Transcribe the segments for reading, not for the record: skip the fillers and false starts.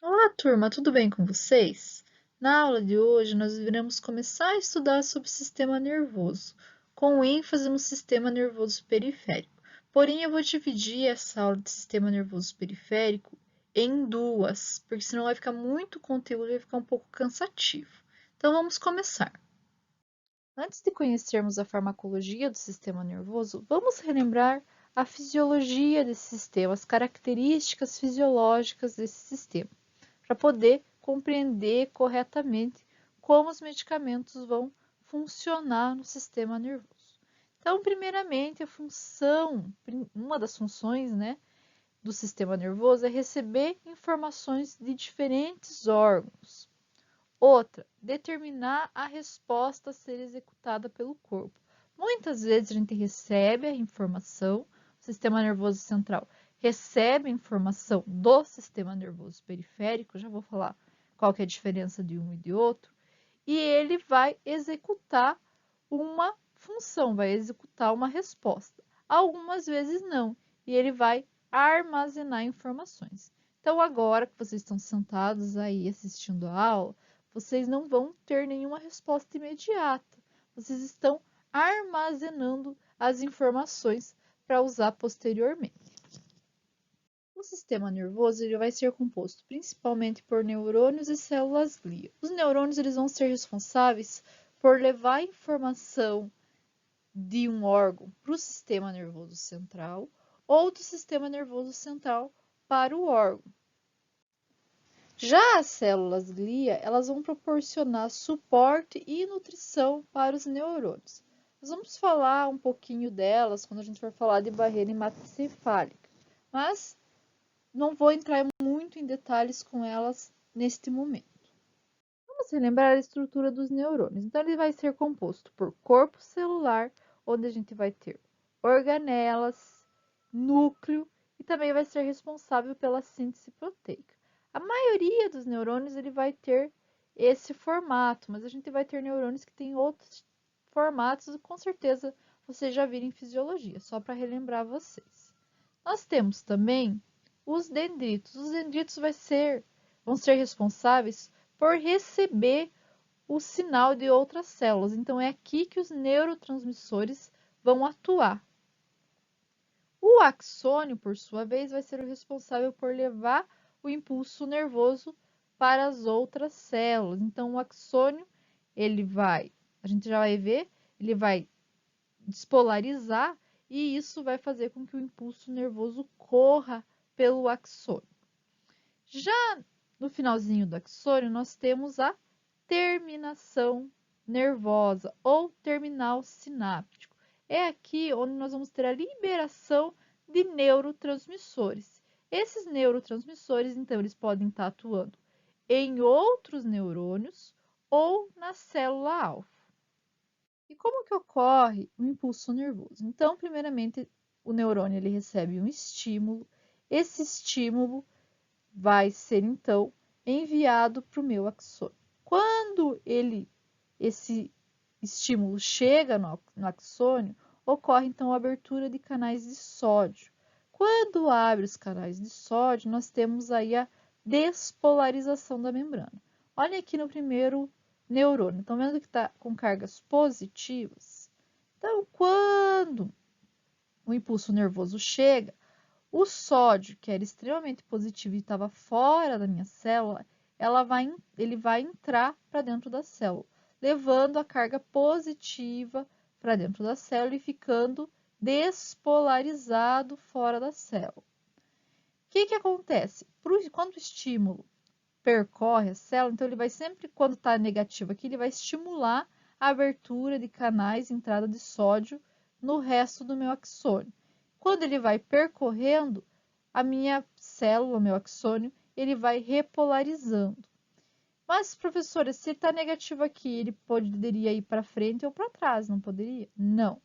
Olá, turma, tudo bem com vocês? Na aula de hoje, nós iremos começar a estudar sobre o sistema nervoso, com ênfase no sistema nervoso periférico. Porém, eu vou dividir essa aula de sistema nervoso periférico em duas, porque senão vai ficar muito conteúdo e vai ficar um pouco cansativo. Então, vamos começar. Antes de conhecermos a farmacologia do sistema nervoso, vamos relembrar a fisiologia desse sistema, as características fisiológicas desse sistema, para poder compreender corretamente como os medicamentos vão funcionar no sistema nervoso. Então, primeiramente, uma das funções, né, do sistema nervoso é receber informações de diferentes órgãos. Outra, determinar a resposta a ser executada pelo corpo. Muitas vezes a gente recebe a informação, o sistema nervoso central recebe a informação do sistema nervoso periférico, já vou falar qual que é a diferença de um e de outro, e ele vai executar uma função, vai executar uma resposta. Algumas vezes não, e ele vai armazenar informações. Então, agora que vocês estão sentados aí assistindo a aula, vocês não vão ter nenhuma resposta imediata. Vocês estão armazenando as informações para usar posteriormente. O sistema nervoso ele vai ser composto principalmente por neurônios e células glia. Os neurônios eles vão ser responsáveis por levar a informação de um órgão para o sistema nervoso central ou do sistema nervoso central para o órgão. Já as células glia, elas vão proporcionar suporte e nutrição para os neurônios. Nós vamos falar um pouquinho delas quando a gente for falar de barreira hematocefálica, mas não vou entrar muito em detalhes com elas neste momento. Vamos relembrar a estrutura dos neurônios. Então, ele vai ser composto por corpo celular, onde a gente vai ter organelas, núcleo e também vai ser responsável pela síntese proteica. A maioria dos neurônios ele vai ter esse formato, mas a gente vai ter neurônios que têm outros formatos e com certeza vocês já viram em fisiologia, só para relembrar vocês. Nós temos também os dendritos. Os dendritos vão ser responsáveis por receber o sinal de outras células. Então, é aqui que os neurotransmissores vão atuar. O axônio, por sua vez, vai ser o responsável por levar o impulso nervoso para as outras células. Então, o axônio, a gente já vai ver, ele vai despolarizar e isso vai fazer com que o impulso nervoso corra pelo axônio. Já no finalzinho do axônio, nós temos a terminação nervosa ou terminal sináptico. É aqui onde nós vamos ter a liberação de neurotransmissores. Esses neurotransmissores, então, eles podem estar atuando em outros neurônios ou na célula-alvo. E como que ocorre o impulso nervoso? Então, primeiramente, o neurônio ele recebe um estímulo. Esse estímulo vai ser então enviado para o meu axônio. Quando esse estímulo chega no axônio, ocorre então a abertura de canais de sódio. Quando abre os canais de sódio, nós temos aí a despolarização da membrana. Olha aqui no primeiro neurônio, estão vendo que está com cargas positivas? Então, quando o impulso nervoso chega, o sódio, que era extremamente positivo e estava fora da minha célula, ele vai entrar para dentro da célula, levando a carga positiva para dentro da célula e ficando despolarizado fora da célula. O que acontece? Quando o estímulo percorre a célula, então ele vai sempre, quando está negativo aqui, ele vai estimular a abertura de canais de entrada de sódio no resto do meu axônio. Quando ele vai percorrendo, a minha célula, o meu axônio, ele vai repolarizando. Mas, professora, se ele está negativo aqui, ele poderia ir para frente ou para trás, não poderia? Não.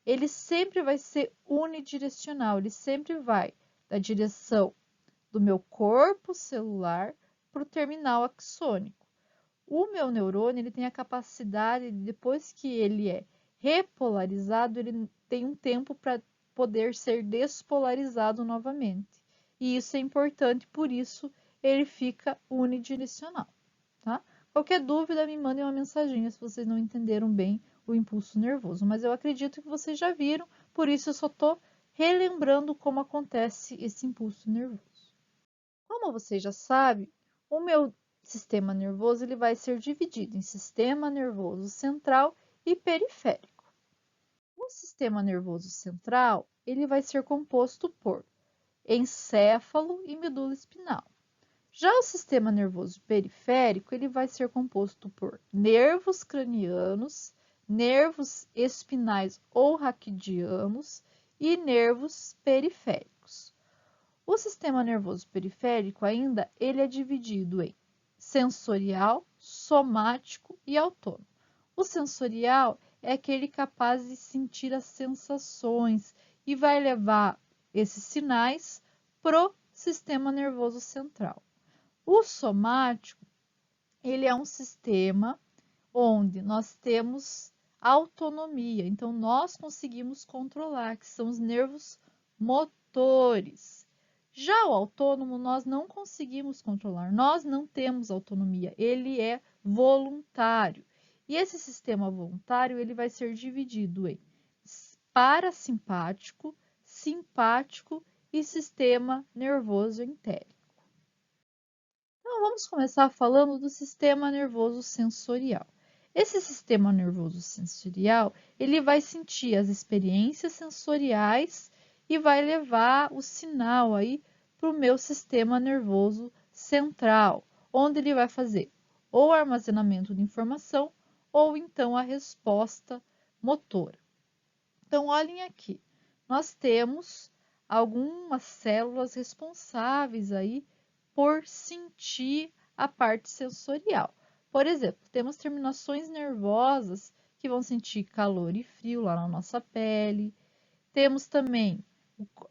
Ele sempre vai ser unidirecional, ele sempre vai da direção do meu corpo celular para o terminal axônico. O meu neurônio ele tem a capacidade, depois que ele é repolarizado, ele tem um tempo para poder ser despolarizado novamente. E isso é importante, por isso ele fica unidirecional, tá? Qualquer dúvida, me mandem uma mensagem se vocês não entenderam bem o impulso nervoso, mas eu acredito que vocês já viram, por isso eu só estou relembrando como acontece esse impulso nervoso. Como você já sabe, o meu sistema nervoso ele vai ser dividido em sistema nervoso central e periférico. O sistema nervoso central ele vai ser composto por encéfalo e medula espinhal. Já o sistema nervoso periférico ele vai ser composto por nervos cranianos, nervos espinais ou raquidianos e nervos periféricos. O sistema nervoso periférico ainda ele é dividido em sensorial, somático e autônomo. O sensorial é aquele capaz de sentir as sensações e vai levar esses sinais pro sistema nervoso central. O somático, ele é um sistema onde nós temos autonomia, então nós conseguimos controlar, que são os nervos motores. Já o autônomo, nós não conseguimos controlar, nós não temos autonomia, ele é voluntário. E esse sistema voluntário, ele vai ser dividido em parasimpático, simpático e sistema nervoso entérico. Então, vamos começar falando do sistema nervoso sensorial. Esse sistema nervoso sensorial, ele vai sentir as experiências sensoriais e vai levar o sinal aí para o meu sistema nervoso central, onde ele vai fazer ou armazenamento de informação ou então a resposta motora. Então, olhem aqui, nós temos algumas células responsáveis aí por sentir a parte sensorial. Por exemplo, temos terminações nervosas que vão sentir calor e frio lá na nossa pele. Temos também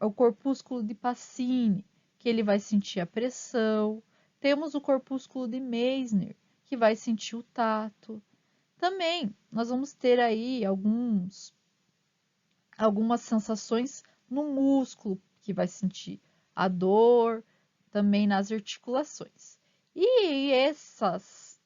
o corpúsculo de Pacini, que ele vai sentir a pressão. Temos o corpúsculo de Meissner, que vai sentir o tato. Também nós vamos ter aí algumas sensações no músculo, que vai sentir a dor, também nas articulações. E essas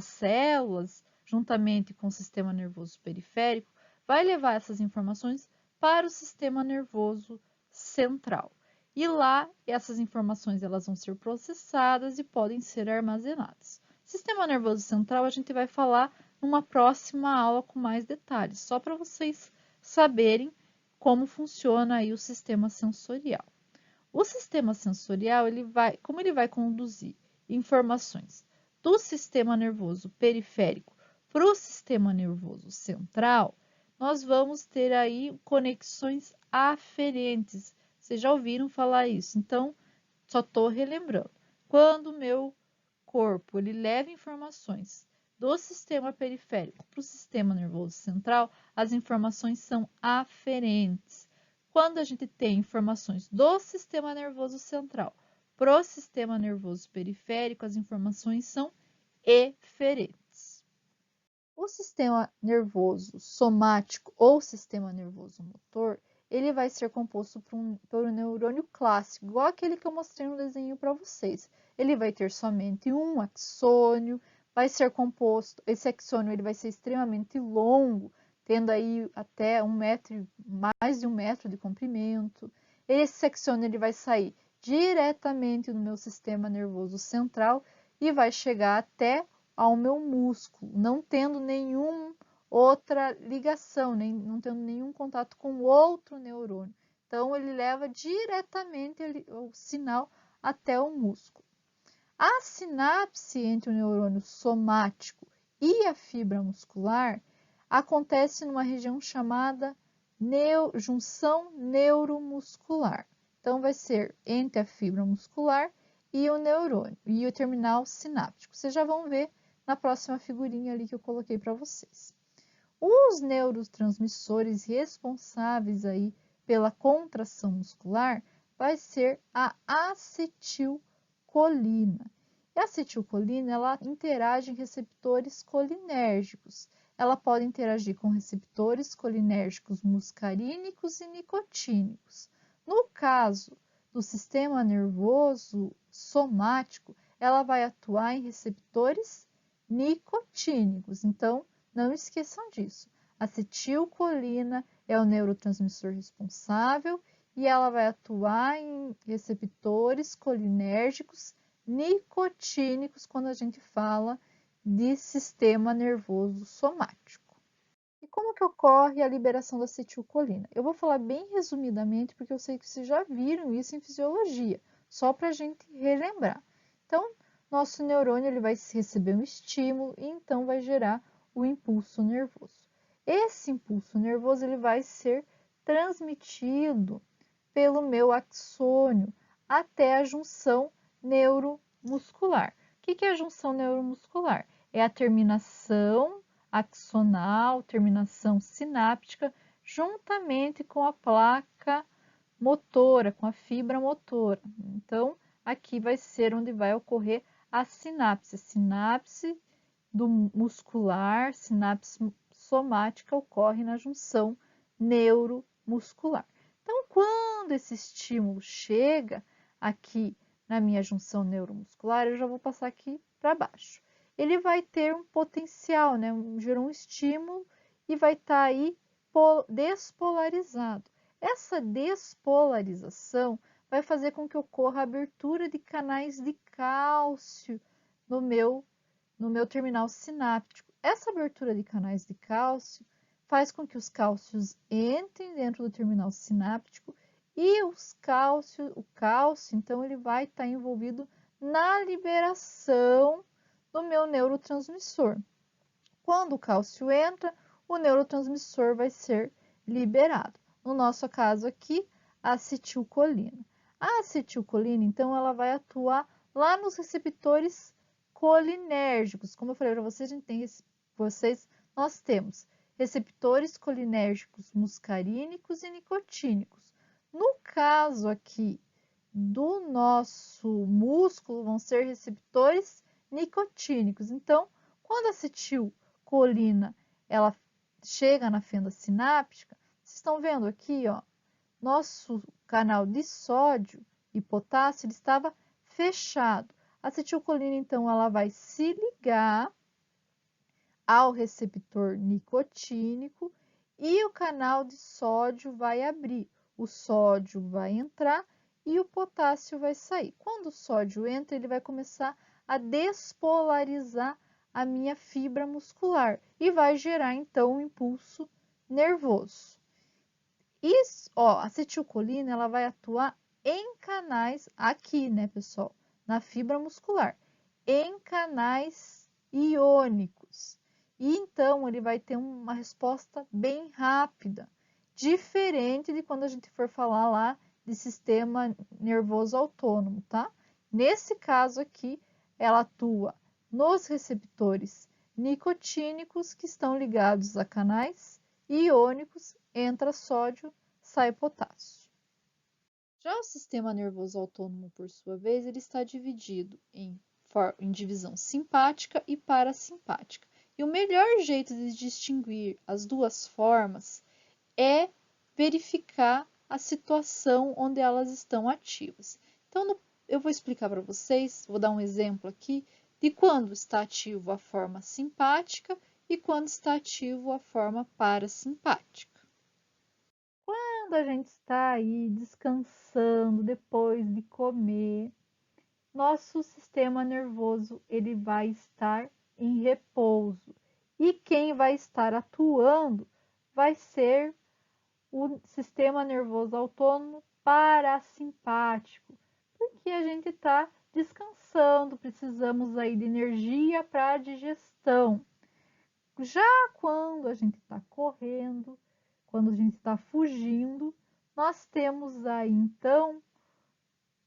células, juntamente com o sistema nervoso periférico, vai levar essas informações para o sistema nervoso central. E lá, essas informações elas vão ser processadas e podem ser armazenadas. Sistema nervoso central a gente vai falar numa próxima aula com mais detalhes, só para vocês saberem como funciona aí o sistema sensorial. O sistema sensorial, como ele vai conduzir informações do sistema nervoso periférico para o sistema nervoso central, nós vamos ter aí conexões aferentes. Vocês já ouviram falar isso, então só estou relembrando. Quando o meu corpo ele leva informações do sistema periférico para o sistema nervoso central, as informações são aferentes. Quando a gente tem informações do sistema nervoso central para o sistema nervoso periférico, as informações são eferentes. O sistema nervoso somático ou sistema nervoso motor, ele vai ser composto por um neurônio clássico, igual aquele que eu mostrei no desenho para vocês. Ele vai ter somente um axônio, vai ser composto, esse axônio ele vai ser extremamente longo, tendo aí até mais de 1 metro de comprimento. Esse axônio ele vai sair diretamente do meu sistema nervoso central e vai chegar até ao meu músculo, não tendo nenhuma outra ligação, não tendo nenhum contato com outro neurônio. Então, ele leva diretamente o sinal até o músculo. A sinapse entre o neurônio somático e a fibra muscular acontece numa região chamada junção neuromuscular. Então, vai ser entre a fibra muscular e o neurônio, e o terminal sináptico. Vocês já vão ver na próxima figurinha ali que eu coloquei para vocês. Os neurotransmissores responsáveis aí pela contração muscular vai ser a acetilcolina. E a acetilcolina, ela interage em receptores colinérgicos. Ela pode interagir com receptores colinérgicos muscarínicos e nicotínicos. No caso do sistema nervoso somático, ela vai atuar em receptores nicotínicos. Então, não esqueçam disso. Acetilcolina é o neurotransmissor responsável e ela vai atuar em receptores colinérgicos nicotínicos quando a gente fala de sistema nervoso somático. E como que ocorre a liberação da acetilcolina? Eu vou falar bem resumidamente, porque eu sei que vocês já viram isso em fisiologia, só para a gente relembrar. Então, nosso neurônio ele vai receber um estímulo e então vai gerar o impulso nervoso. Esse impulso nervoso ele vai ser transmitido pelo meu axônio até a junção neuromuscular. O que é a junção neuromuscular? É a terminação axonal, terminação sináptica, juntamente com a placa motora, com a fibra motora. Então, aqui vai ser onde vai ocorrer a sinapse. Sinapse do muscular, sinapse somática ocorre na junção neuromuscular. Então, quando esse estímulo chega aqui na minha junção neuromuscular, eu já vou passar aqui para baixo. Ele vai ter um potencial, né? Gerou um estímulo e vai estar aí despolarizado. Essa despolarização vai fazer com que ocorra a abertura de canais de cálcio no meu terminal sináptico. Essa abertura de canais de cálcio faz com que os cálcios entrem dentro do terminal sináptico e o cálcio, então, ele vai estar envolvido na liberação do meu neurotransmissor. Quando o cálcio entra, o neurotransmissor vai ser liberado. No nosso caso aqui, a acetilcolina. A acetilcolina, então, ela vai atuar lá nos receptores colinérgicos. Como eu falei para vocês, nós temos receptores colinérgicos muscarínicos e nicotínicos. No caso aqui do nosso músculo, vão ser receptores nicotínicos. Então, quando a acetilcolina ela chega na fenda sináptica, vocês estão vendo aqui, ó, nosso canal de sódio e potássio ele estava fechado. A acetilcolina, então, ela vai se ligar ao receptor nicotínico e o canal de sódio vai abrir. O sódio vai entrar e o potássio vai sair. Quando o sódio entra, ele vai começar a despolarizar a minha fibra muscular e vai gerar, então, um impulso nervoso. Isso, ó, a acetilcolina, ela vai atuar em canais aqui, né, pessoal? Na fibra muscular, em canais iônicos. E então, ele vai ter uma resposta bem rápida, diferente de quando a gente for falar lá de sistema nervoso autônomo, tá? Nesse caso aqui, ela atua nos receptores nicotínicos que estão ligados a canais iônicos, entra sódio, sai potássio. Já o sistema nervoso autônomo, por sua vez, ele está dividido em divisão simpática e parasimpática. E o melhor jeito de distinguir as duas formas é verificar a situação onde elas estão ativas. Então, eu vou explicar para vocês, vou dar um exemplo aqui, de quando está ativo a forma simpática e quando está ativo a forma parasimpática. Quando a gente está aí descansando depois de comer, nosso sistema nervoso ele vai estar em repouso. E quem vai estar atuando vai ser o sistema nervoso autônomo parasimpático, porque a gente está descansando, precisamos aí de energia para a digestão. Já quando a gente está correndo, quando a gente está fugindo, nós temos aí então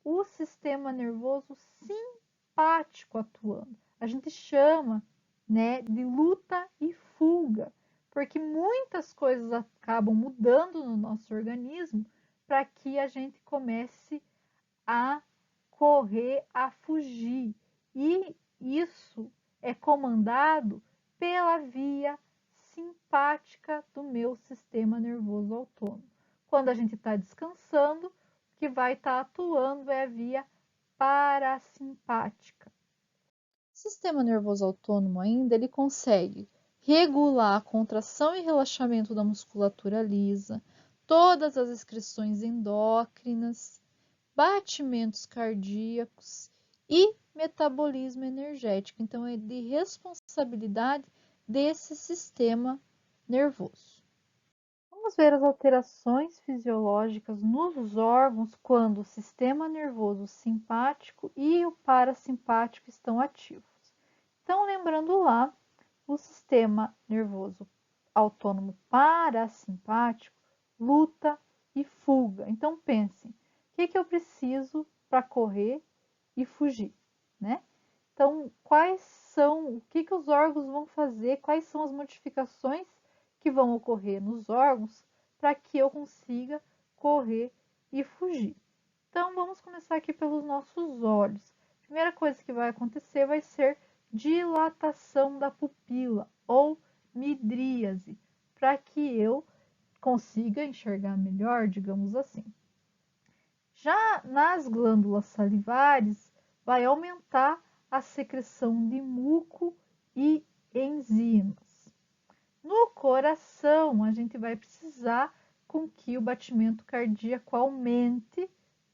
o sistema nervoso simpático atuando. A gente chama, né, de luta e fuga, porque muitas coisas acabam mudando no nosso organismo para que a gente comece a correr, a fugir. E isso é comandado pela via simpática do meu sistema nervoso autônomo. Quando a gente está descansando, o que vai estar atuando é a via parasimpática. O sistema nervoso autônomo ainda ele consegue regular a contração e relaxamento da musculatura lisa, todas as excreções endócrinas, batimentos cardíacos e metabolismo energético. Então, é de responsabilidade desse sistema nervoso. Vamos ver as alterações fisiológicas nos órgãos quando o sistema nervoso simpático e o parasimpático estão ativos. Então, lembrando lá, o sistema nervoso autônomo parasimpático luta e fuga. Então, pensem, o que eu preciso para correr e fugir, né? Então, o que os órgãos vão fazer, quais são as modificações que vão ocorrer nos órgãos para que eu consiga correr e fugir. Então, vamos começar aqui pelos nossos olhos. A primeira coisa que vai acontecer vai ser dilatação da pupila ou midríase, para que eu consiga enxergar melhor, digamos assim. Já nas glândulas salivares, vai aumentar a secreção de muco e enzimas. No coração, a gente vai precisar com que o batimento cardíaco aumente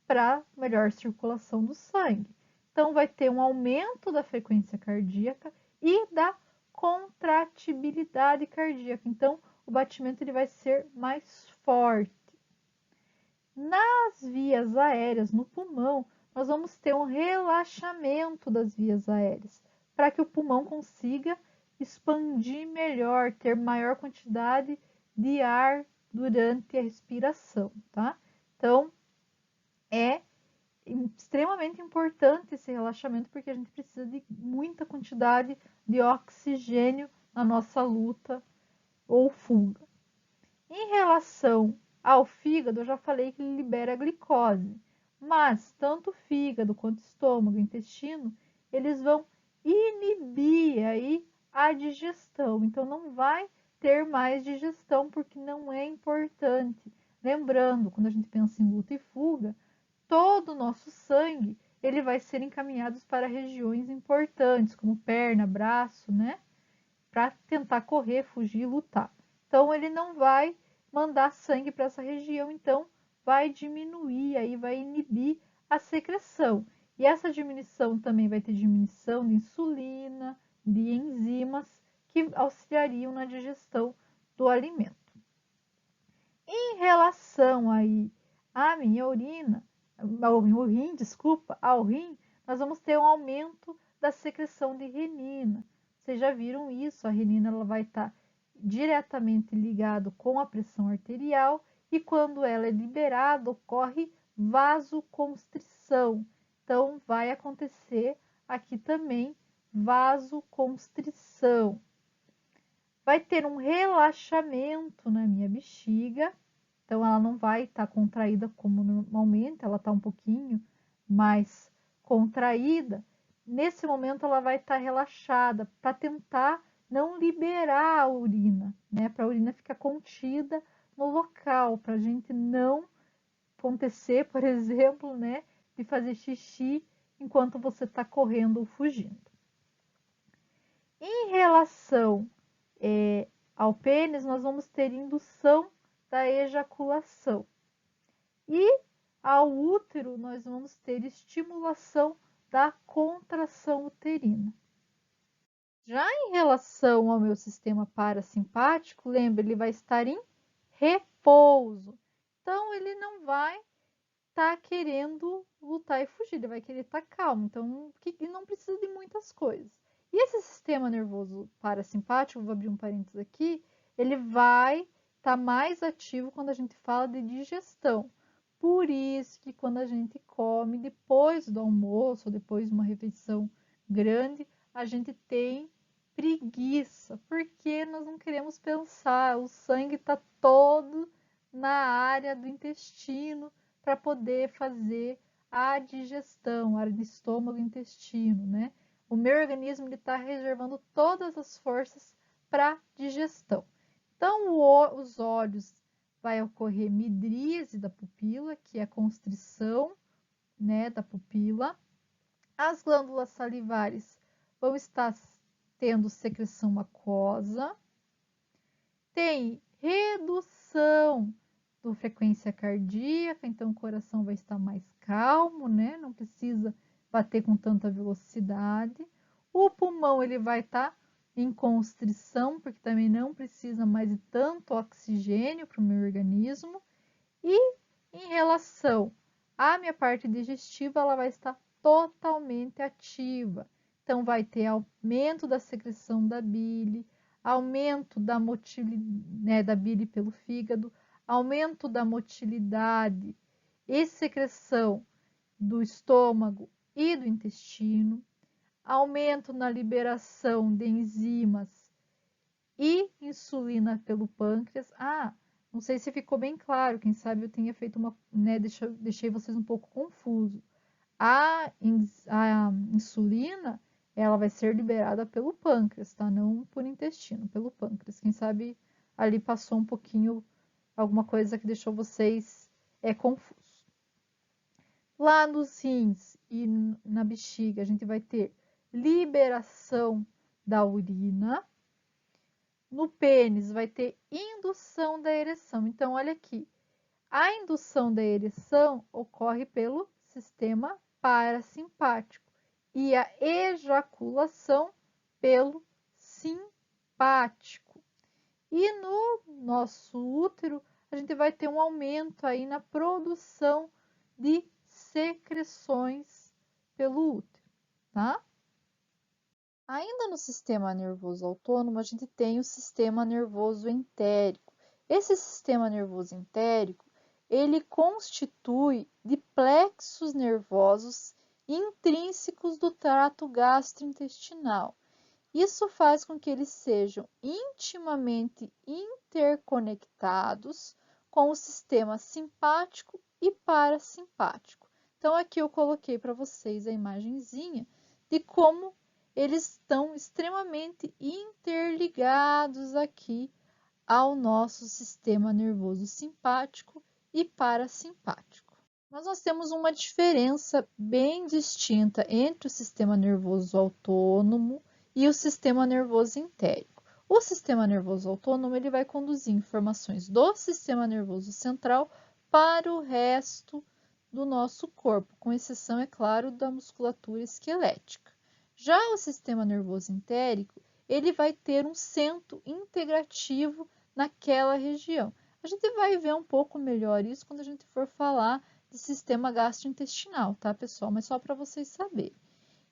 para melhor circulação do sangue. Então, vai ter um aumento da frequência cardíaca e da contratibilidade cardíaca. Então, o batimento ele vai ser mais forte. Nas vias aéreas, no pulmão, nós vamos ter um relaxamento das vias aéreas, para que o pulmão consiga expandir melhor, ter maior quantidade de ar durante a respiração, tá? Então, é extremamente importante esse relaxamento, porque a gente precisa de muita quantidade de oxigênio na nossa luta ou fuga. Em relação ao fígado, eu já falei que ele libera glicose, mas tanto o fígado quanto o estômago e o intestino, eles vão inibir aí a digestão. Então, não vai ter mais digestão, porque não é importante. Lembrando, quando a gente pensa em luta e fuga, todo o nosso sangue ele vai ser encaminhado para regiões importantes, como perna, braço, né? Para tentar correr, fugir, lutar. Então, ele não vai mandar sangue para essa região, então vai diminuir, aí vai inibir a secreção. E essa diminuição também vai ter diminuição de insulina, de enzimas que auxiliariam na digestão do alimento. Em relação aí à minha urina, ao rim, desculpa, ao rim, nós vamos ter um aumento da secreção de renina. Vocês já viram isso? A renina ela vai estar diretamente ligado com a pressão arterial e quando ela é liberada ocorre vasoconstrição. Então vai acontecer aqui também vasoconstrição. Vai ter um relaxamento na minha bexiga, então ela não vai estar contraída como normalmente, ela está um pouquinho mais contraída. Nesse momento ela vai estar relaxada para tentar não liberar a urina, né? Para a urina ficar contida no local, para a gente não acontecer, por exemplo, né? De fazer xixi enquanto você está correndo ou fugindo. Em relação ao pênis, nós vamos ter indução da ejaculação. E ao útero, nós vamos ter estimulação da contração uterina. Já em relação ao meu sistema parasimpático, lembra, ele vai estar em repouso. Então, ele não vai estar querendo lutar e fugir, ele vai querer estar calmo. Então, ele não precisa de muitas coisas. E esse sistema nervoso parasimpático, vou abrir um parênteses aqui, ele vai estar mais ativo quando a gente fala de digestão. Por isso que quando a gente come depois do almoço ou depois de uma refeição grande, a gente tem preguiça, porque nós não queremos pensar, o sangue está todo na área do intestino para poder fazer a digestão, a área de estômago e intestino, né? O meu organismo está reservando todas as forças para digestão. Então, os olhos vai ocorrer midríase da pupila, que é a constrição, né, da pupila. As glândulas salivares vão estar tendo secreção aquosa. Tem redução da frequência cardíaca, então o coração vai estar mais calmo, né? Não precisa bater com tanta velocidade. O pulmão ele vai estar em constrição, porque também não precisa mais de tanto oxigênio para o meu organismo. E em relação à minha parte digestiva, ela vai estar totalmente ativa. Então, vai ter aumento da secreção da bile, aumento da motilidade, né, da bile pelo fígado, aumento da motilidade e secreção do estômago e do intestino, aumento na liberação de enzimas e insulina pelo pâncreas. Não sei se ficou bem claro, quem sabe eu tenha feito uma, né, deixei vocês um pouco confuso. A insulina, ela vai ser liberada pelo pâncreas, tá? Não por intestino, pelo pâncreas. Quem sabe ali passou um pouquinho alguma coisa que deixou vocês confusos. Lá nos rins e na bexiga, a gente vai ter liberação da urina. No pênis vai ter indução da ereção. Então, olha aqui, a indução da ereção ocorre pelo sistema parasimpático e a ejaculação pelo simpático. E no nosso útero, a gente vai ter um aumento aí na produção de secreções pelo útero, tá? Ainda no sistema nervoso autônomo, a gente tem o sistema nervoso entérico. Esse sistema nervoso entérico, ele constitui de plexos nervosos intrínsecos do trato gastrointestinal. Isso faz com que eles sejam intimamente interconectados com o sistema simpático e parasimpático. Então, aqui eu coloquei para vocês a imagenzinha de como eles estão extremamente interligados aqui ao nosso sistema nervoso simpático e parasimpático. Mas nós temos uma diferença bem distinta entre o sistema nervoso autônomo e o sistema nervoso entérico. O sistema nervoso autônomo ele vai conduzir informações do sistema nervoso central para o resto do nosso corpo, com exceção, é claro, da musculatura esquelética. Já o sistema nervoso entérico, ele vai ter um centro integrativo naquela região. A gente vai ver um pouco melhor isso quando a gente for falar de sistema gastrointestinal, tá, pessoal? Mas só para vocês saberem.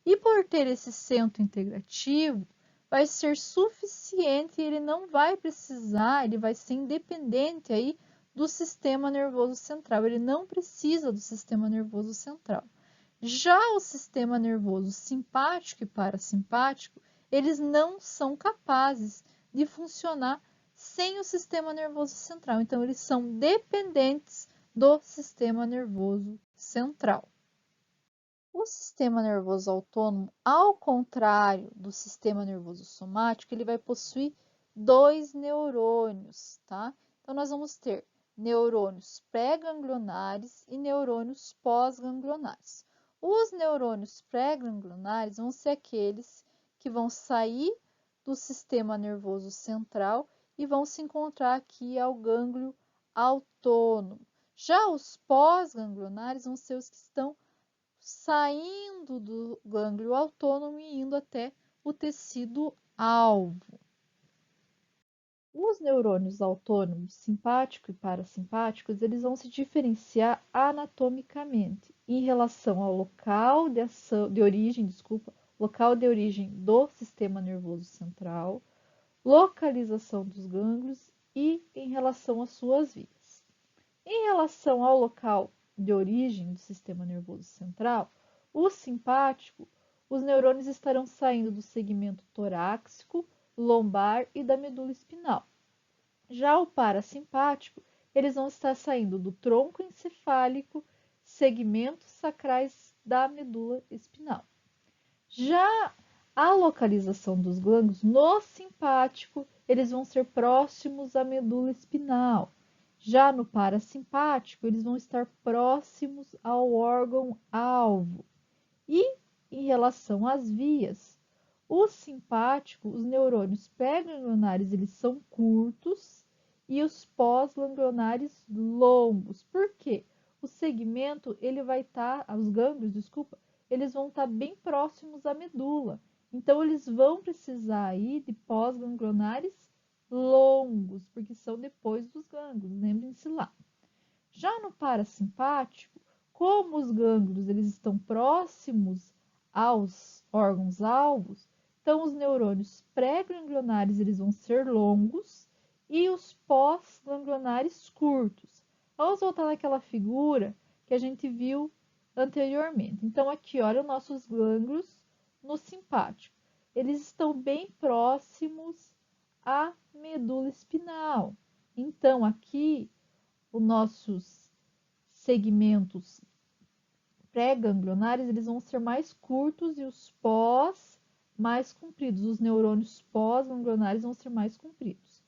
E por ter esse centro integrativo, vai ser suficiente, ele não vai precisar, ele vai ser independente aí do sistema nervoso central, ele não precisa do sistema nervoso central. Já o sistema nervoso simpático e parasimpático, eles não são capazes de funcionar sem o sistema nervoso central. Então, eles são dependentes do sistema nervoso central. O sistema nervoso autônomo, ao contrário do sistema nervoso somático, ele vai possuir dois neurônios, tá? Então, nós vamos ter neurônios pré-ganglionares e neurônios pós-ganglionares. Os neurônios pré-ganglionares vão ser aqueles que vão sair do sistema nervoso central e vão se encontrar aqui ao gânglio autônomo. Já os pós-ganglionares vão ser os que estão saindo do gânglio autônomo e indo até o tecido alvo. Os neurônios autônomos simpático e parasimpáticos, eles vão se diferenciar anatomicamente em relação ao local de ação, local de origem do sistema nervoso central, localização dos gânglios e em relação às suas vias. Em relação ao local de origem do sistema nervoso central, o simpático, os neurônios estarão saindo do segmento torácico, lombar e da medula espinal. Já o parasimpático, eles vão estar saindo do tronco encefálico, segmentos sacrais da medula espinal. Já a localização dos gânglios no simpático, eles vão ser próximos à medula espinal. Já no parasimpático, eles vão estar próximos ao órgão-alvo. E em relação às vias, o simpático, os neurônios pré-ganglionares, eles são curtos e os pós-ganglionares longos. Por quê? O segmento, ele vai estar, os gânglios, desculpa, eles vão estar bem próximos à medula. Então, eles vão precisar aí de pós-ganglionares longos, porque são depois dos gânglios, lembrem-se lá. Já no parasimpático, como os gânglios eles estão próximos aos órgãos-alvos, então os neurônios pré-ganglionares eles vão ser longos e os pós-ganglionares curtos. Vamos voltar naquela figura que a gente viu anteriormente. Então aqui, olha os nossos gânglios no simpático. Eles estão bem próximos à medula espinal. Então aqui os nossos segmentos pré-ganglionares eles vão ser mais curtos e os pós mais compridos. Os neurônios pós-ganglionares vão ser mais compridos.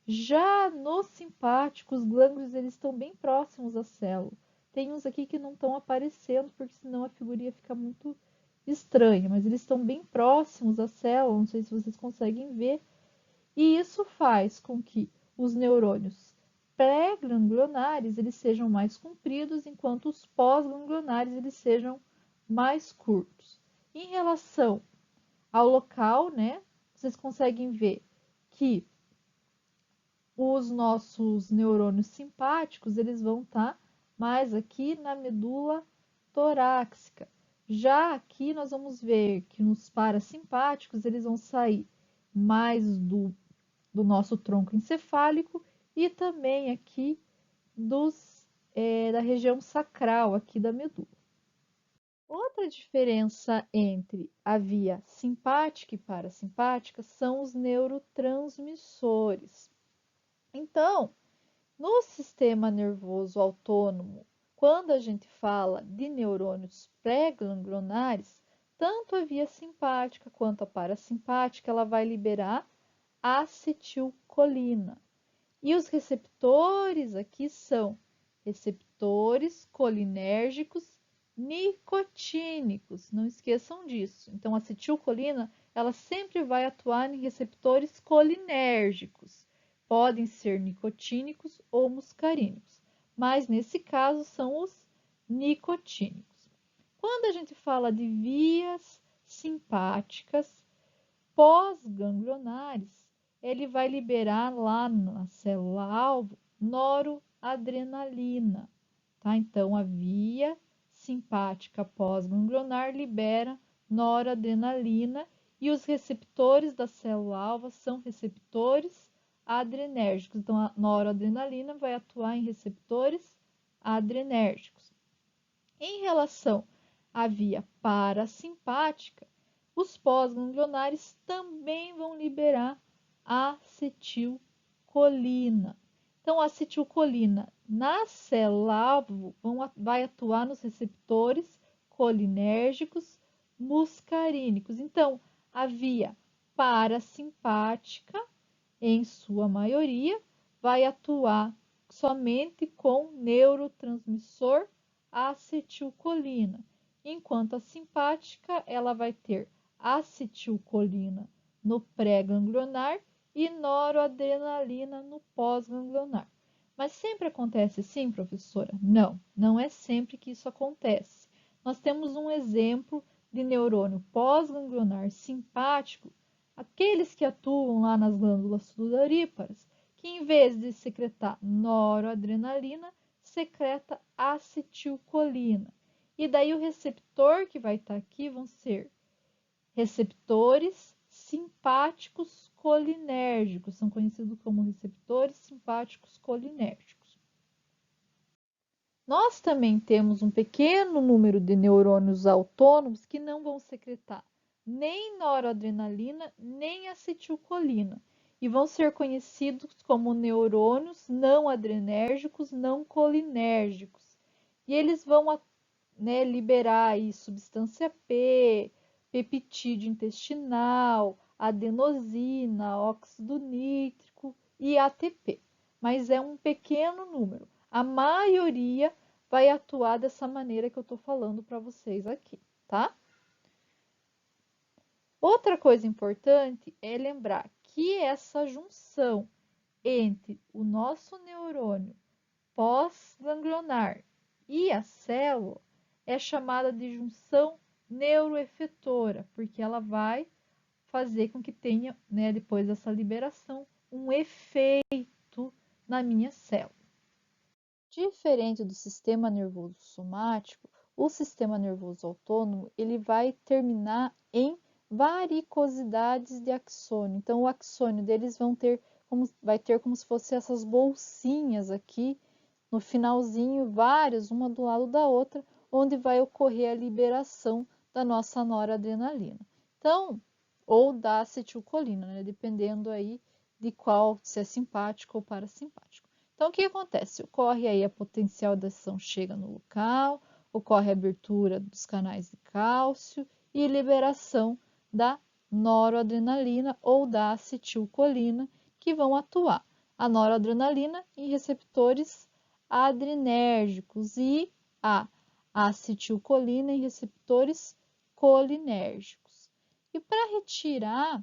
Já no simpático, os gânglios eles estão bem próximos à célula. Tem uns aqui que não estão aparecendo, porque senão a figurinha fica muito estranha, mas eles estão bem próximos à célula, não sei se vocês conseguem ver. E isso faz com que os neurônios pré-ganglionares eles sejam mais compridos, enquanto os pós-ganglionares eles sejam mais curtos. Em relação ao local, né, vocês conseguem ver que os nossos neurônios simpáticos eles vão estar mais aqui na medula torácica. Já aqui nós vamos ver que nos parasimpáticos eles vão sair mais do nosso tronco encefálico e também aqui da região sacral aqui da medula. Outra diferença entre a via simpática e parasimpática são os neurotransmissores. Então, no sistema nervoso autônomo, quando a gente fala de neurônios pré-ganglionares, tanto a via simpática quanto a parasimpática, ela vai liberar acetilcolina. E os receptores aqui são receptores colinérgicos nicotínicos. Não esqueçam disso. Então, a acetilcolina, ela sempre vai atuar em receptores colinérgicos. Podem ser nicotínicos ou muscarínicos, mas nesse caso são os nicotínicos. Quando a gente fala de vias simpáticas pós-ganglionares, ele vai liberar lá na célula-alvo noradrenalina, tá? Então, a via simpática pós-ganglionar libera noradrenalina e os receptores da célula-alvo são receptores adrenérgicos. Então, a noradrenalina vai atuar em receptores adrenérgicos. Em relação à via parasimpática, os pós-ganglionares também vão liberar acetilcolina. Então, a acetilcolina na célula-alvo vai atuar nos receptores colinérgicos muscarínicos. Então, a via parasimpática, em sua maioria, vai atuar somente com neurotransmissor acetilcolina, enquanto a simpática ela vai ter acetilcolina no pré-ganglionar e noradrenalina no pós-ganglionar. Mas sempre acontece assim, professora? Não, não é sempre que isso acontece. Nós temos um exemplo de neurônio pós-ganglionar simpático, aqueles que atuam lá nas glândulas sudoríparas, que em vez de secretar noradrenalina, secreta acetilcolina. E daí o receptor que vai estar aqui vão ser receptores simpáticos colinérgicos, são conhecidos como receptores simpáticos colinérgicos. Nós também temos um pequeno número de neurônios autônomos que não vão secretar nem noradrenalina, nem acetilcolina, e vão ser conhecidos como neurônios não adrenérgicos, não colinérgicos. E eles vão, né, liberar aí substância P, peptídeo intestinal, adenosina, óxido nítrico e ATP. mas é um pequeno número. A maioria vai atuar dessa maneira que eu estou falando para vocês aqui, tá? Outra coisa importante é lembrar que essa junção entre o nosso neurônio pós-ganglionar e a célula é chamada de junção neuroefetora, porque ela vai fazer com que tenha, né, depois dessa liberação, um efeito na minha célula. Diferente do sistema nervoso somático, o sistema nervoso autônomo ele vai terminar em varicosidades de axônio. Então, o axônio deles vai ter como se fossem essas bolsinhas aqui no finalzinho, várias, uma do lado da outra, onde vai ocorrer a liberação da nossa noradrenalina. Então, ou da acetilcolina, né? Dependendo aí de qual, se é simpático ou parasimpático. Então, o que acontece? Ocorre aí a potencial de ação chega no local, ocorre a abertura dos canais de cálcio e liberação da noradrenalina ou da acetilcolina, que vão atuar a noradrenalina em receptores adrenérgicos e a acetilcolina em receptores colinérgicos. E para retirar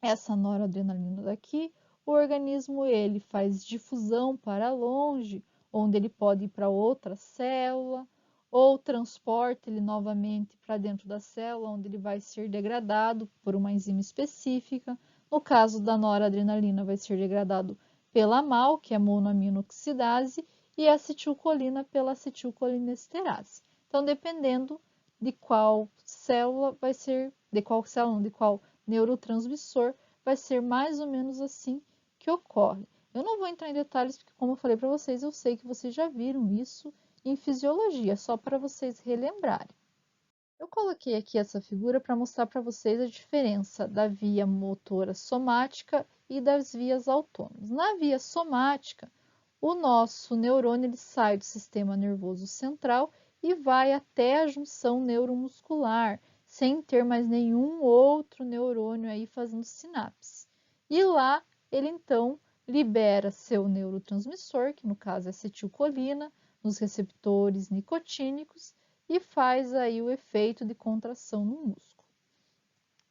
essa noradrenalina daqui, o organismo ele faz difusão para longe, onde ele pode ir para outra célula, ou transporta ele novamente para dentro da célula, onde ele vai ser degradado por uma enzima específica. No caso da noradrenalina, vai ser degradado pela MAO, que é a monoaminoxidase, e a acetilcolina pela acetilcolinesterase. Então, dependendo de qual célula vai ser, de qual neurotransmissor, vai ser mais ou menos assim que ocorre. Eu não vou entrar em detalhes, porque como eu falei para vocês, eu sei que vocês já viram isso em fisiologia, só para vocês relembrarem. Eu coloquei aqui essa figura para mostrar para vocês a diferença da via motora somática e das vias autônomas. Na via somática, o nosso neurônio ele sai do sistema nervoso central e vai até a junção neuromuscular, sem ter mais nenhum outro neurônio aí fazendo sinapse. E lá ele então libera seu neurotransmissor, que no caso é acetilcolina, nos receptores nicotínicos e faz aí o efeito de contração no músculo.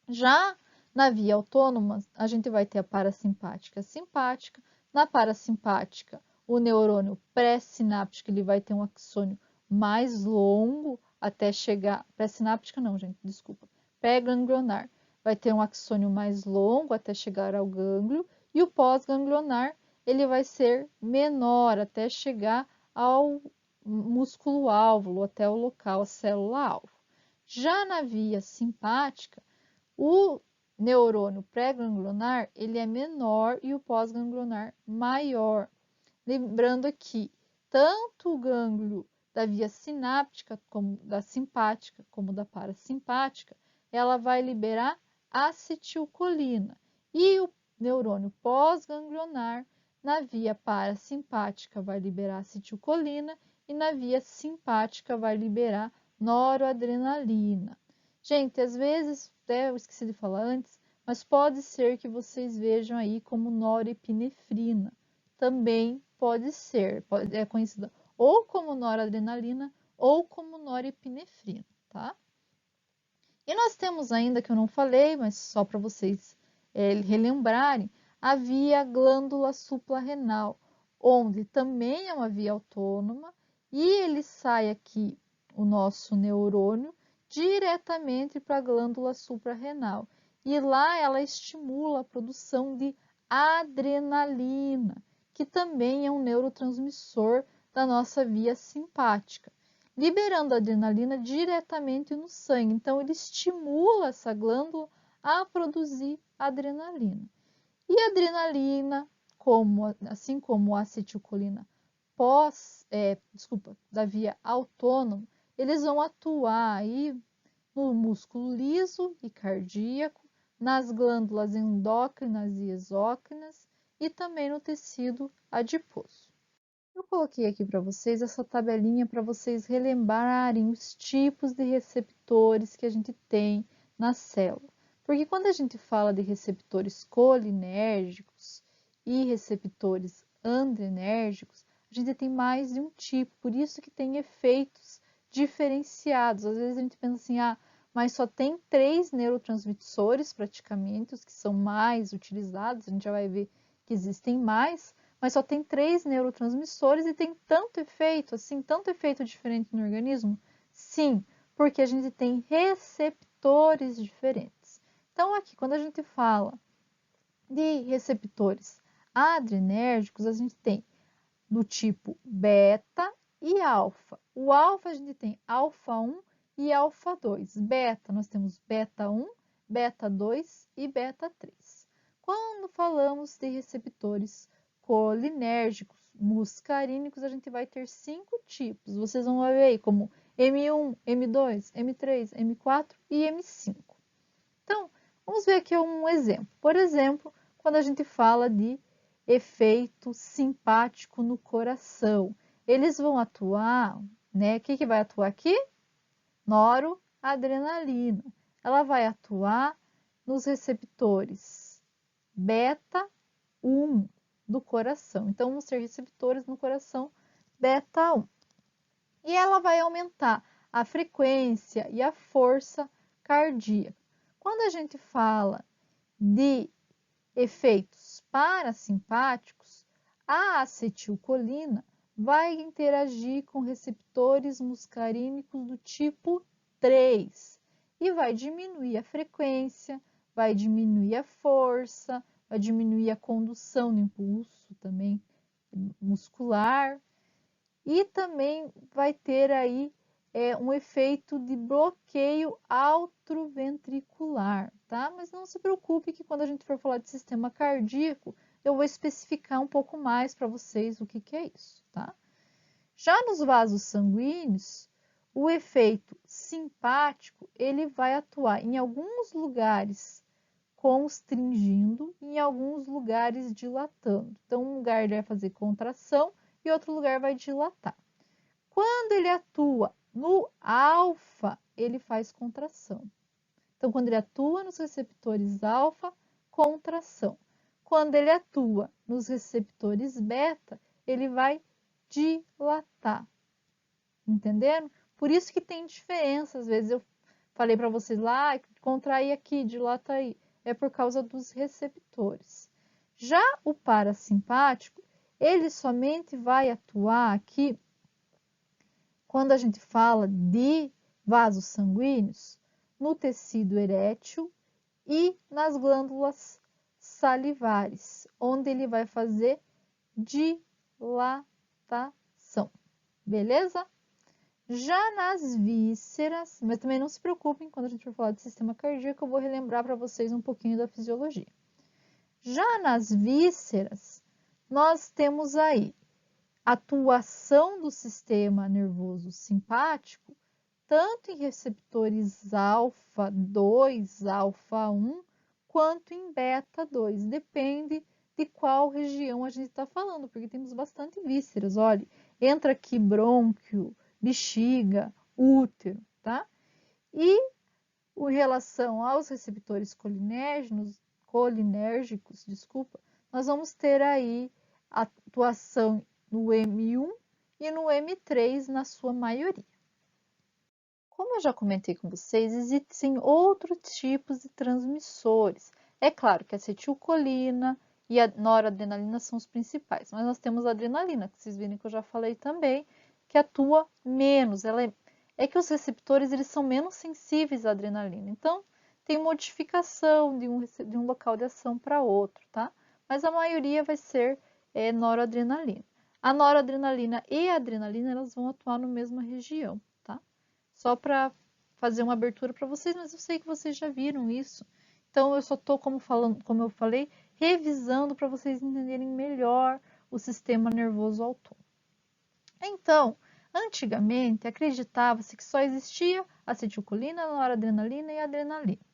Já na via autônoma, a gente vai ter a parasimpática e a simpática. Na parasimpática, o neurônio pré-sináptico ele vai ter um axônio mais longo até chegar... Pré-sináptica não, gente, desculpa. Pré-ganglionar vai ter um axônio mais longo até chegar ao gânglio e o pós-ganglionar ele vai ser menor até chegar ao músculo álvulo, até o local, a célula alvo. Já na via simpática, o neurônio pré-ganglionar ele é menor e o pós-ganglionar maior. Lembrando aqui, tanto o gânglio da via sináptica, como da simpática, como da parasimpática, ela vai liberar acetilcolina. E o neurônio pós-ganglionar, na via parasimpática, vai liberar acetilcolina e na via simpática vai liberar noradrenalina. Gente, às vezes, até eu esqueci de falar antes, mas pode ser que vocês vejam aí como norepinefrina. Também pode ser, é conhecida ou como noradrenalina ou como norepinefrina, tá? E nós temos ainda, que eu não falei, mas só para vocês relembrarem, a via glândula suprarrenal, onde também é uma via autônoma e ele sai aqui, o nosso neurônio, diretamente para a glândula suprarrenal. E lá ela estimula a produção de adrenalina, que também é um neurotransmissor da nossa via simpática, liberando a adrenalina diretamente no sangue. Então, ele estimula essa glândula a produzir adrenalina. E a adrenalina, assim como a acetilcolina da via autônoma, eles vão atuar aí no músculo liso e cardíaco, nas glândulas endócrinas e exócrinas e também no tecido adiposo. Eu coloquei aqui para vocês essa tabelinha para vocês relembrarem os tipos de receptores que a gente tem na célula. Porque quando a gente fala de receptores colinérgicos e receptores adrenérgicos, a gente tem mais de um tipo, por isso que tem efeitos diferenciados. Às vezes a gente pensa assim, mas só tem 3 neurotransmissores praticamente, os que são mais utilizados, a gente já vai ver que existem mais, mas só tem 3 neurotransmissores e tem tanto efeito, assim, tanto efeito diferente no organismo? Sim, porque a gente tem receptores diferentes. Então, aqui, quando a gente fala de receptores adrenérgicos, a gente tem do tipo beta e alfa. O alfa a gente tem alfa 1 e alfa 2. Beta, nós temos beta 1, beta 2 e beta 3. Quando falamos de receptores colinérgicos muscarínicos, a gente vai ter 5 tipos. Vocês vão ver aí como M1, M2, M3, M4 e M5. Então, vamos ver aqui um exemplo. Por exemplo, quando a gente fala de efeito simpático no coração, eles vão atuar, né? O que vai atuar aqui? Noradrenalina. Ela vai atuar nos receptores beta 1 do coração. Então, vão ser receptores no coração beta 1. E ela vai aumentar a frequência e a força cardíaca. Quando a gente fala de efeitos parasimpáticos, a acetilcolina vai interagir com receptores muscarínicos do tipo 3 e vai diminuir a frequência, vai diminuir a força, vai diminuir a condução do impulso também muscular e também vai ter aí um efeito de bloqueio atrioventricular, tá? Mas não se preocupe que quando a gente for falar de sistema cardíaco, eu vou especificar um pouco mais para vocês o que é isso, tá? Já nos vasos sanguíneos, o efeito simpático, ele vai atuar em alguns lugares constringindo e em alguns lugares dilatando. Então, um lugar ele vai fazer contração e outro lugar vai dilatar. Quando ele atua no alfa, ele faz contração. Então, quando ele atua nos receptores alfa, contração. Quando ele atua nos receptores beta, ele vai dilatar. Entenderam? Por isso que tem diferença. Às vezes eu falei para vocês lá, contrair aqui, dilata aí. É por causa dos receptores. Já o parasimpático, ele somente vai atuar aqui quando a gente fala de vasos sanguíneos, no tecido erétil e nas glândulas salivares, onde ele vai fazer dilatação, beleza? Já nas vísceras, mas também não se preocupem, quando a gente for falar de sistema cardíaco, eu vou relembrar para vocês um pouquinho da fisiologia. Já nas vísceras, nós temos aí atuação do sistema nervoso simpático, tanto em receptores alfa 2, alfa 1, quanto em beta 2. Depende de qual região a gente está falando, porque temos bastante vísceras. Olha, entra aqui brônquio, bexiga, útero, tá? E em relação aos receptores colinérgicos, nós vamos ter aí atuação no M1 e no M3 na sua maioria. Como eu já comentei com vocês, existem outros tipos de transmissores. É claro que a acetilcolina e a noradrenalina são os principais, mas nós temos a adrenalina, que vocês viram que eu já falei também, que atua menos. É que os receptores eles são menos sensíveis à adrenalina, então tem modificação de um local de ação para outro, tá? Mas a maioria vai ser noradrenalina. A noradrenalina e a adrenalina elas vão atuar na mesma região, tá? Só para fazer uma abertura para vocês, mas eu sei que vocês já viram isso. Então eu só estou, como eu falei, revisando para vocês entenderem melhor o sistema nervoso autônomo. Então, antigamente acreditava-se que só existia acetilcolina, noradrenalina e adrenalina.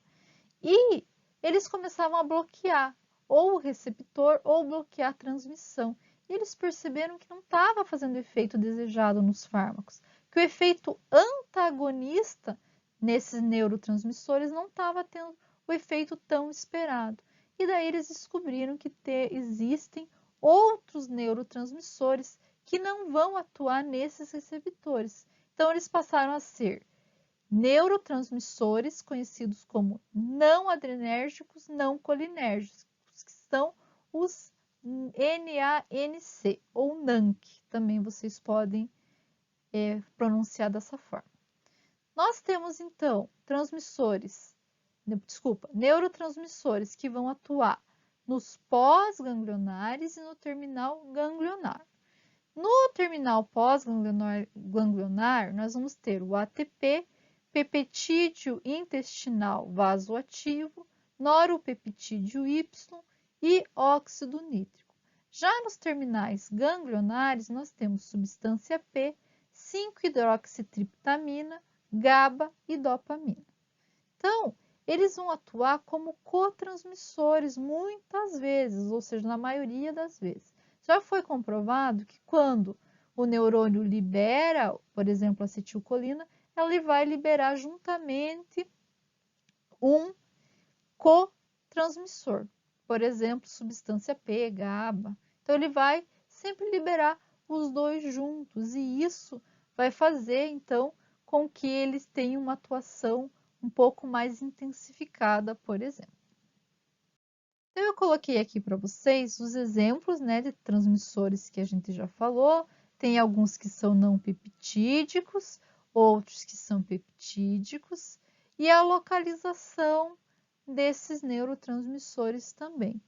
E eles começavam a bloquear ou o receptor ou bloquear a transmissão. E eles perceberam que não estava fazendo o efeito desejado nos fármacos, que o efeito antagonista nesses neurotransmissores não estava tendo o efeito tão esperado. E daí eles descobriram que existem outros neurotransmissores que não vão atuar nesses receptores. Então, eles passaram a ser neurotransmissores conhecidos como não adrenérgicos, não colinérgicos, que são os NANC ou NANC, também vocês podem pronunciar dessa forma. Nós temos então neurotransmissores que vão atuar nos pós-ganglionares e no terminal ganglionar. No terminal pós-ganglionar, nós vamos ter o ATP, peptídeo intestinal vasoativo, noropeptídeo Y e óxido nítrico. Já nos terminais ganglionares, nós temos substância P, 5-hidroxitriptamina, GABA e dopamina. Então, eles vão atuar como cotransmissores muitas vezes, ou seja, na maioria das vezes. Já foi comprovado que quando o neurônio libera, por exemplo, acetilcolina, ele vai liberar juntamente um cotransmissor, por exemplo, substância P, GABA. Então, ele vai sempre liberar os dois juntos e isso vai fazer, então, com que eles tenham uma atuação um pouco mais intensificada, por exemplo. Então, eu coloquei aqui para vocês os exemplos, né, de transmissores que a gente já falou. Tem alguns que são não peptídicos, outros que são peptídicos, e a localização desses neurotransmissores também.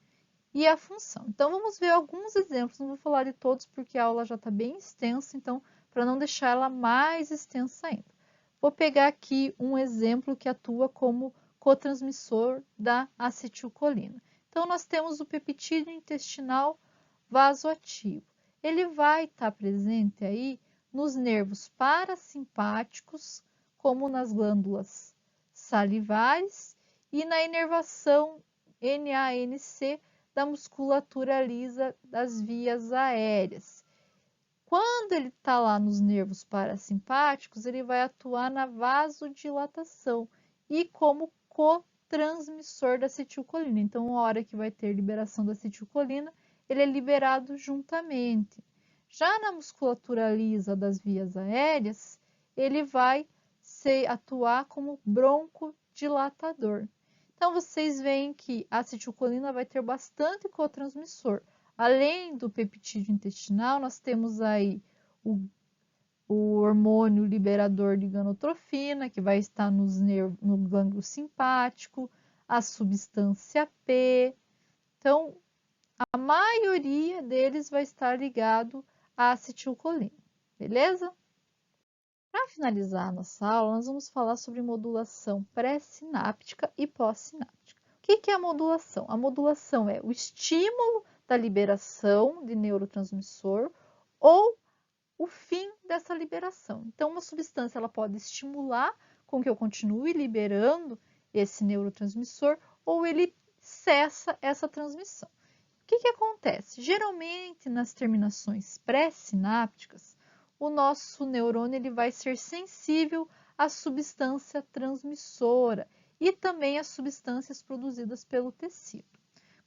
E a função. Então, vamos ver alguns exemplos. Não vou falar de todos porque a aula já está bem extensa, então, para não deixar ela mais extensa ainda. Vou pegar aqui um exemplo que atua como cotransmissor da acetilcolina. Então, nós temos o peptídeo intestinal vasoativo. Ele vai estar presente aí nos nervos parasimpáticos, como nas glândulas salivares, e na inervação NANC da musculatura lisa das vias aéreas. Quando ele está lá nos nervos parasimpáticos, ele vai atuar na vasodilatação e como cotransmissor da acetilcolina. Então, a hora que vai ter liberação da acetilcolina, ele é liberado juntamente. Já na musculatura lisa das vias aéreas, ele vai atuar como broncodilatador. Então, vocês veem que a acetilcolina vai ter bastante cotransmissor. Além do peptídeo intestinal, nós temos aí o hormônio liberador de gonotrofina, que vai estar no gânglio simpático, a substância P. Então, a maioria deles vai estar ligado à acetilcolina, beleza? Para finalizar a nossa aula, nós vamos falar sobre modulação pré-sináptica e pós-sináptica. O que é a modulação? A modulação é o estímulo da liberação de neurotransmissor ou o fim dessa liberação. Então, uma substância ela pode estimular com que eu continue liberando esse neurotransmissor ou ele cessa essa transmissão. O que acontece? Geralmente, nas terminações pré-sinápticas, o nosso neurônio ele vai ser sensível à substância transmissora e também às substâncias produzidas pelo tecido.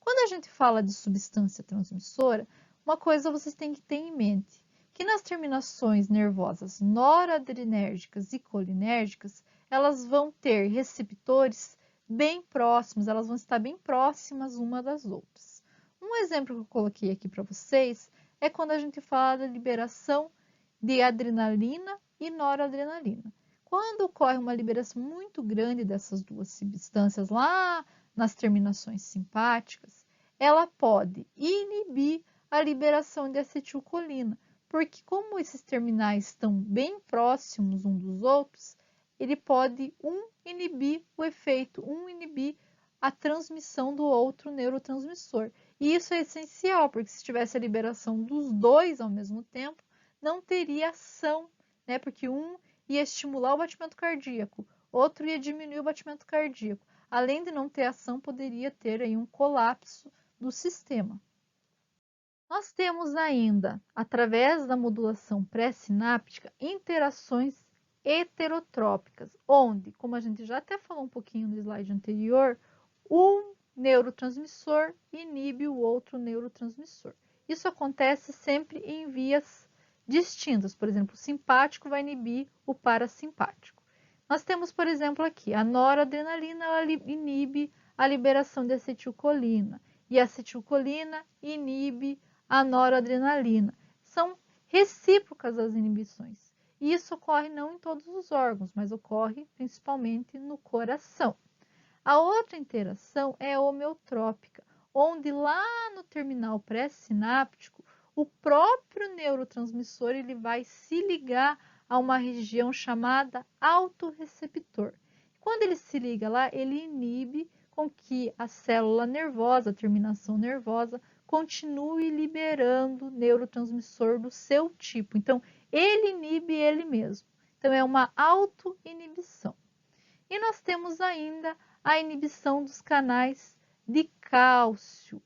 Quando a gente fala de substância transmissora, uma coisa vocês têm que ter em mente, que nas terminações nervosas noradrenérgicas e colinérgicas, elas vão ter receptores bem próximos, elas vão estar bem próximas uma das outras. Um exemplo que eu coloquei aqui para vocês é quando a gente fala da liberação de adrenalina e noradrenalina. Quando ocorre uma liberação muito grande dessas duas substâncias lá nas terminações simpáticas, ela pode inibir a liberação de acetilcolina, porque como esses terminais estão bem próximos uns dos outros, ele pode inibir o efeito, inibir a transmissão do outro neurotransmissor. E isso é essencial, porque se tivesse a liberação dos dois ao mesmo tempo, não teria ação, né? Porque um ia estimular o batimento cardíaco, outro ia diminuir o batimento cardíaco. Além de não ter ação, poderia ter aí um colapso do sistema. Nós temos ainda, através da modulação pré-sináptica, interações heterotrópicas, onde, como a gente já até falou um pouquinho no slide anterior, um neurotransmissor inibe o outro neurotransmissor. isso acontece sempre em vias distintas. Por exemplo, o simpático vai inibir o parasimpático. Nós temos, por exemplo, aqui, a noradrenalina, ela inibe a liberação de acetilcolina, e a acetilcolina inibe a noradrenalina. São recíprocas as inibições. E isso ocorre não em todos os órgãos, mas ocorre principalmente no coração. A outra interação é homeotrópica, onde lá no terminal pré-sináptico, o próprio neurotransmissor ele vai se ligar a uma região chamada autorreceptor. Quando ele se liga lá, ele inibe com que a célula nervosa, a terminação nervosa, continue liberando neurotransmissor do seu tipo. Então, ele inibe ele mesmo. Então, é uma autoinibição. E nós temos ainda a inibição dos canais de cálcio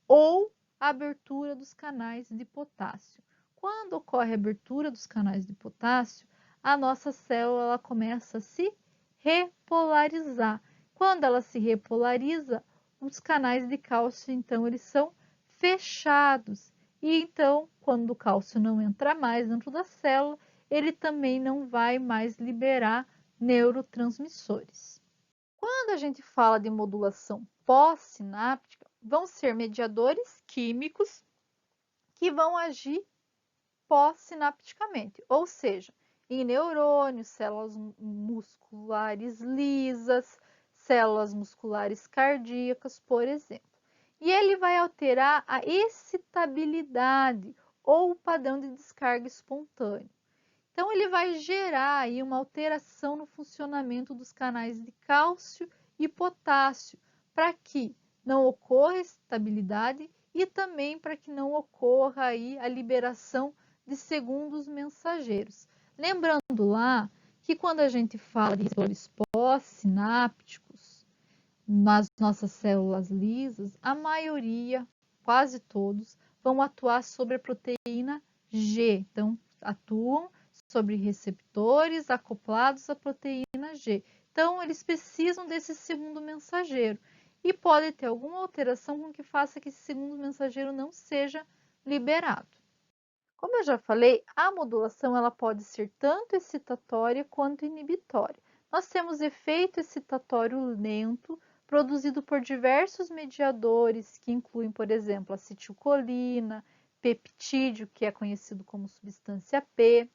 ou a abertura dos canais de potássio. Quando ocorre a abertura dos canais de potássio, a nossa célula ela começa a se repolarizar. Quando ela se repolariza, os canais de cálcio, então, eles são fechados. E então, quando o cálcio não entra mais dentro da célula, ele também não vai mais liberar neurotransmissores. Quando a gente fala de modulação pós-sináptica, vão ser mediadores químicos que vão agir pós-sinapticamente, ou seja, em neurônios, células musculares lisas, células musculares cardíacas, por exemplo. E ele vai alterar a excitabilidade ou o padrão de descarga espontâneo. Então, ele vai gerar aí uma alteração no funcionamento dos canais de cálcio e potássio, para que não ocorra estabilidade e também para que não ocorra aí a liberação de segundos mensageiros. Lembrando lá que quando a gente fala de receptores pós-sinápticos nas nossas células lisas, a maioria, quase todos, vão atuar sobre a proteína G. Então, atuam sobre receptores acoplados à proteína G. Então, eles precisam desse segundo mensageiro. E pode ter alguma alteração com que faça que esse segundo mensageiro não seja liberado. Como eu já falei, a modulação ela pode ser tanto excitatória quanto inibitória. Nós temos efeito excitatório lento, produzido por diversos mediadores, que incluem, por exemplo, acetilcolina, peptídeo, que é conhecido como substância P,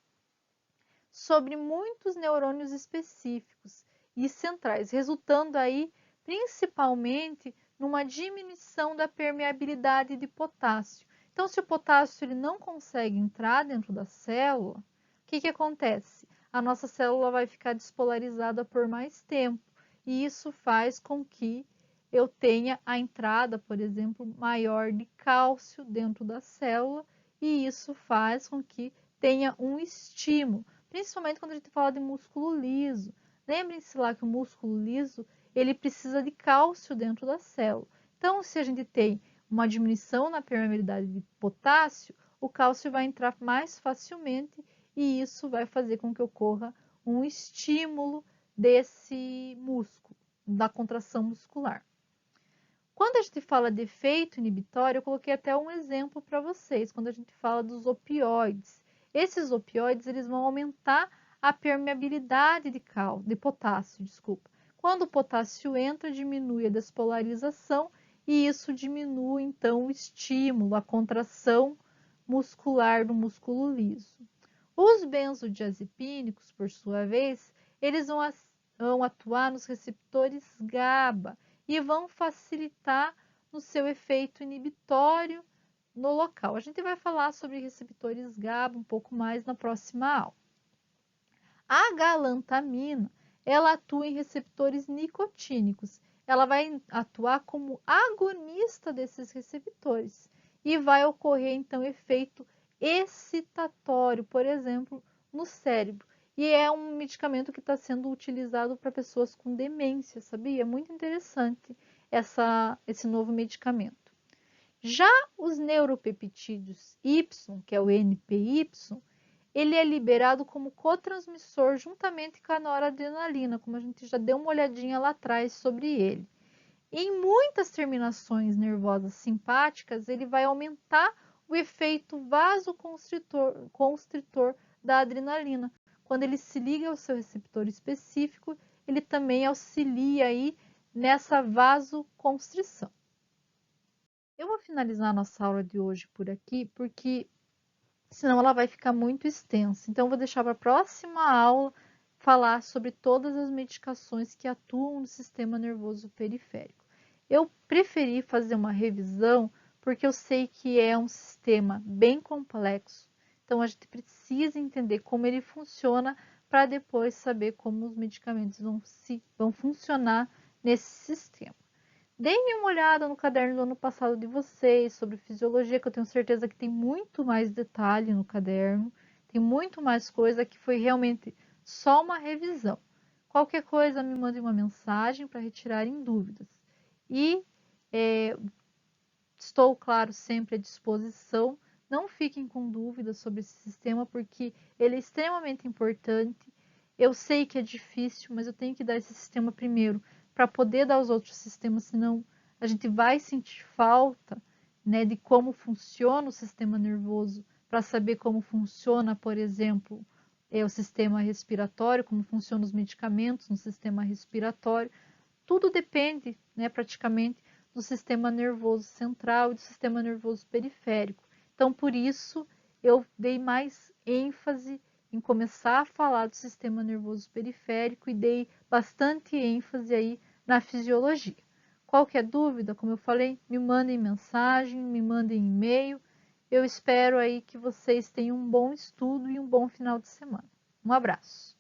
sobre muitos neurônios específicos e centrais, resultando aí principalmente numa diminuição da permeabilidade de potássio. Então, se o potássio ele não consegue entrar dentro da célula, o que acontece? A nossa célula vai ficar despolarizada por mais tempo, e isso faz com que eu tenha a entrada, por exemplo, maior de cálcio dentro da célula, e isso faz com que tenha um estímulo, principalmente quando a gente fala de músculo liso. Lembrem-se lá que o músculo liso, ele precisa de cálcio dentro da célula. Então, se a gente tem uma diminuição na permeabilidade de potássio, o cálcio vai entrar mais facilmente e isso vai fazer com que ocorra um estímulo desse músculo, da contração muscular. Quando a gente fala de efeito inibitório, eu coloquei até um exemplo para vocês, quando a gente fala dos opioides. Esses opioides eles vão aumentar a permeabilidade de potássio, desculpa. Quando o potássio entra, diminui a despolarização e isso diminui, então, o estímulo, a contração muscular do músculo liso. Os benzodiazepínicos, por sua vez, eles vão atuar nos receptores GABA e vão facilitar no seu efeito inibitório no local. A gente vai falar sobre receptores GABA um pouco mais na próxima aula. A galantamina, ela atua em receptores nicotínicos. Ela vai atuar como agonista desses receptores e vai ocorrer, então, efeito excitatório, por exemplo, no cérebro. E é um medicamento que está sendo utilizado para pessoas com demência, sabia? É muito interessante esse novo medicamento. Já os neuropeptídeos Y, que é o NPY, ele é liberado como cotransmissor juntamente com a noradrenalina, como a gente já deu uma olhadinha lá atrás sobre ele. Em muitas terminações nervosas simpáticas, ele vai aumentar o efeito vasoconstritor da adrenalina. Quando ele se liga ao seu receptor específico, ele também auxilia aí nessa vasoconstrição. Eu vou finalizar a nossa aula de hoje por aqui, porque senão ela vai ficar muito extensa. Então, eu vou deixar para a próxima aula falar sobre todas as medicações que atuam no sistema nervoso periférico. Eu preferi fazer uma revisão porque eu sei que é um sistema bem complexo. Então, a gente precisa entender como ele funciona para depois saber como os medicamentos vão funcionar nesse sistema. Deem uma olhada no caderno do ano passado de vocês sobre fisiologia, que eu tenho certeza que tem muito mais detalhe no caderno, tem muito mais coisa que foi realmente só uma revisão. Qualquer coisa, me mande uma mensagem para retirarem dúvidas. E estou, claro, sempre à disposição. Não fiquem com dúvidas sobre esse sistema, porque ele é extremamente importante. Eu sei que é difícil, mas eu tenho que dar esse sistema primeiro para poder dar os outros sistemas, senão a gente vai sentir falta, né, de como funciona o sistema nervoso, para saber como funciona, por exemplo, o sistema respiratório, como funcionam os medicamentos no sistema respiratório. Tudo depende, né, praticamente, do sistema nervoso central e do sistema nervoso periférico. Então, por isso, eu dei mais ênfase em começar a falar do sistema nervoso periférico e dei bastante ênfase aí na fisiologia. Qualquer dúvida, como eu falei, me mandem mensagem, me mandem e-mail. Eu espero aí que vocês tenham um bom estudo e um bom final de semana. Um abraço.